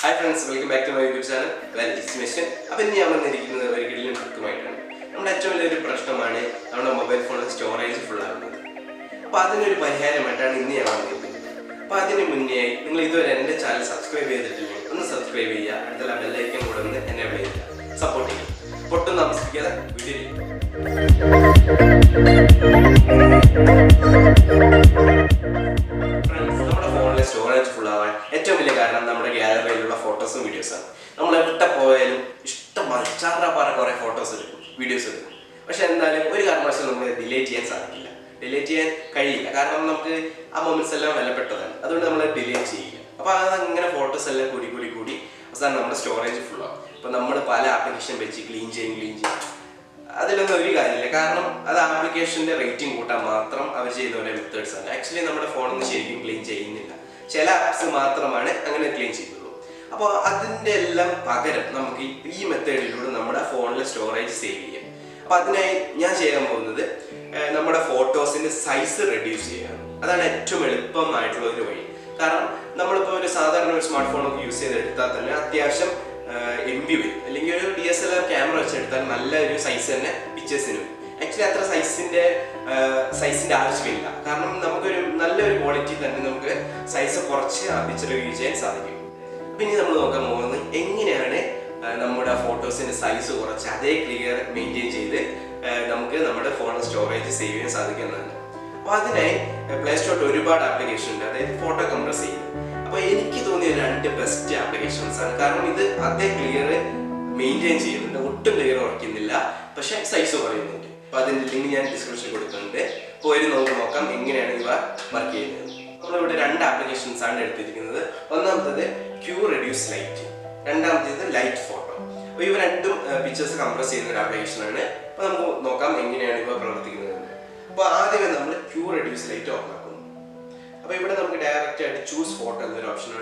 Hi friends, welcome back to my YouTube channel. Well, it's Mission. Now, we are going to talk about a very our mobile phone storage full. Now, we will subscribe to the bell icon enable support storage full gallery photos and videos. We have photos and videos. But we delete it. Delete it. We moments delete photos and storage full. Application clean. That's the application rating methods. Actually, our phone is clean. Some apps are clean. So, that's the method of phone storage save. That's why photos in size reduce. That's the way. Because we use smartphone use MB DSLR camera size pictures. Actually, that's size quality size photos in size clear maintain phone storage savings. Play Store application photo compress. The best applications are clear maintain clear size link in the description. Applications one of the qReduce Light, and the litphoto. We will pictures compress in the application. We will qReduce Light. We will direct choose photo option.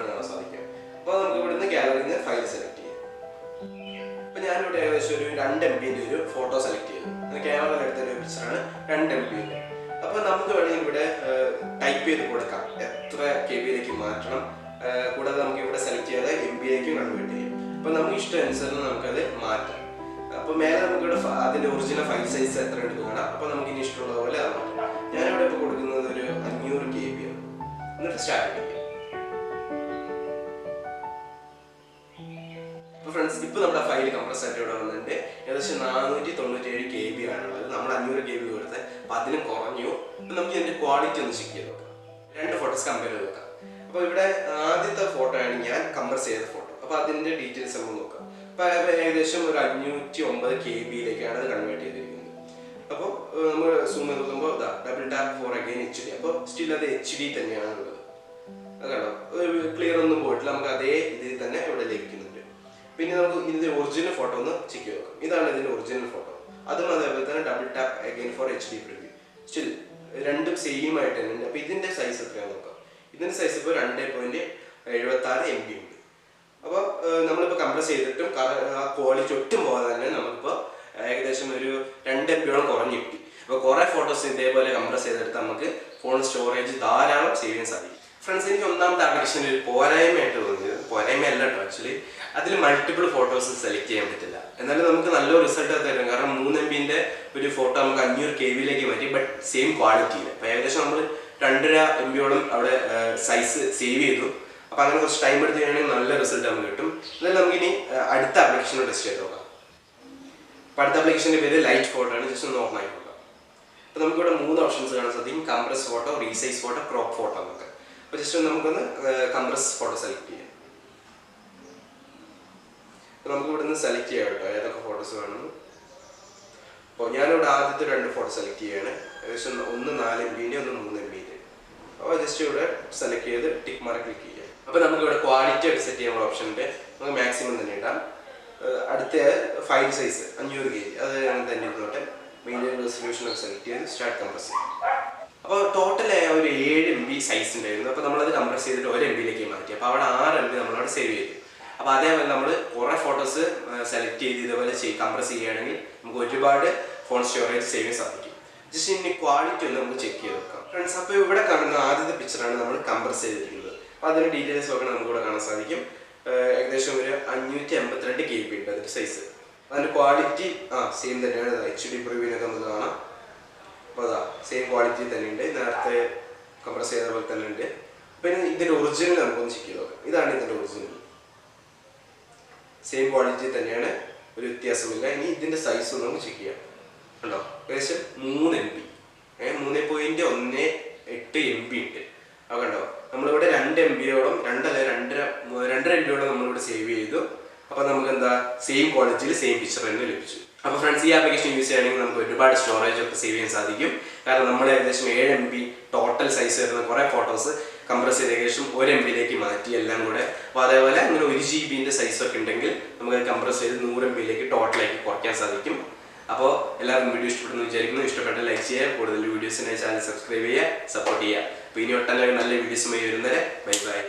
We will the gallery file select. We will photo select. The camera picture type KB select MB original file size friends, now we have file compress it. This is 497 KB. We have 500 KB. We have quality. Two photos compare. The photo is compress photo. The details are 509 KB. Zoom double tap for again HD. Still HD. Clear on the board. We have the original photo. This is the original photo. Double tap again for HD preview. Still, random same item. This is size. This is size 2.76 MB. Now, we compress quality. Photos in phone storage savings. Friends, I have application actually. There are multiple photos select. And then we have a result of the photo KB, but same quality. Size save. Time result. Then we have application test. The application is light photo. Just no my photo. We have 3 options: compress photo, resize photo, crop photo. Just compress photo select. We will select photos. I have 2 photos select. One 4 MB and one 3 MB. Just select the tick mark. Click. We have quality set option. Maximum. File size. Medium resolution select. Start compressing. Total 7 MB size. We will compress 1 MB. We will save. If photos select compress phone storage savings. Just in quality check. Friends, the picture compress. That's the details we will ഏകദേശം ഒരു 582 KB ഉണ്ട് അതിൻ്റെ size. അതിൻ്റെ quality same തന്നെയാണ്. HD പ്രിവ്യൂവിനൊക്കെ നമുക്ക് കാണാം. അപ്പോൾ same quality തന്നെയുണ്ട്, നേരത്തെ കംപ്രസ് ചെയ്ത പോലെ തന്നെ ഉണ്ട്. പിന്നെ ഇതിൻ്റെ ഒറിജിനൽ നമുക്കൊന്ന് ചെക്ക് ചെയ്ത് നോക്കാം. ഇതാണ് ഇതിൻ്റെ ഒറിജിനൽ, സെയിം ക്വാളിറ്റി തന്നെയാണ്, ഒരു വ്യത്യാസമില്ല. ഇനി ഇതിൻ്റെ സൈസ് ഒന്ന് നമുക്ക് ചെക്ക് ചെയ്യാം. കണ്ടോ, ഏകദേശം 3 MB 3.18 MB ഉണ്ട്. അത് കണ്ടോ, നമ്മളിവിടെ 2 MBയോളം 2.5 MBയോളം നമ്മളിവിടെ സേവ് ചെയ്തു. അപ്പോൾ നമുക്ക് എന്താ സെയിം ക്വാളിറ്റിയിൽ സെയിം പിക്ചർ തന്നെ ലഭിച്ചു. അപ്പോൾ ഫ്രണ്ട്സ്, ഈ ആപ്ലിക്കേഷൻ യൂസ് ചെയ്യുകയാണെങ്കിൽ നമുക്ക് ഒരുപാട് സ്റ്റോറേജ് ഒക്കെ സേവ് ചെയ്യാൻ സാധിക്കും. കാരണം നമ്മൾ ഏകദേശം 7 MB ടോട്ടൽ സൈസ് വരുന്ന കുറേ ഫോട്ടോസ് കംപ്രസ് ചെയ്ത് ഏകദേശം 1 MBയിലേക്ക് മാറ്റി എല്ലാം കൂടെ. അപ്പോൾ അതേപോലെ അങ്ങനെ 1 GBൻ്റെ സൈസൊക്കെ ഉണ്ടെങ്കിൽ നമുക്ക് കംപ്രസ് ചെയ്ത് 100 MBയിലേക്ക് ടോട്ടലാക്കി കുറയ്ക്കാൻ സാധിക്കും. അപ്പോൾ എല്ലാവർക്കും വീഡിയോ ഇഷ്ടപ്പെടുന്നു വിചാരിക്കുന്നു. ഇഷ്ടപ്പെട്ടാൽ ലൈക്ക് ചെയ്യുക, കൂടുതൽ വീഡിയോസിനായി ചാനൽ സബ്സ്ക്രൈബ് ചെയ്യുക, സപ്പോർട്ട് ചെയ്യുക. അപ്പോൾ ഇനി ഒട്ടനവധി നല്ല വീഡിയോസുമായി വരുന്നവരെ ബൈ ബൈ.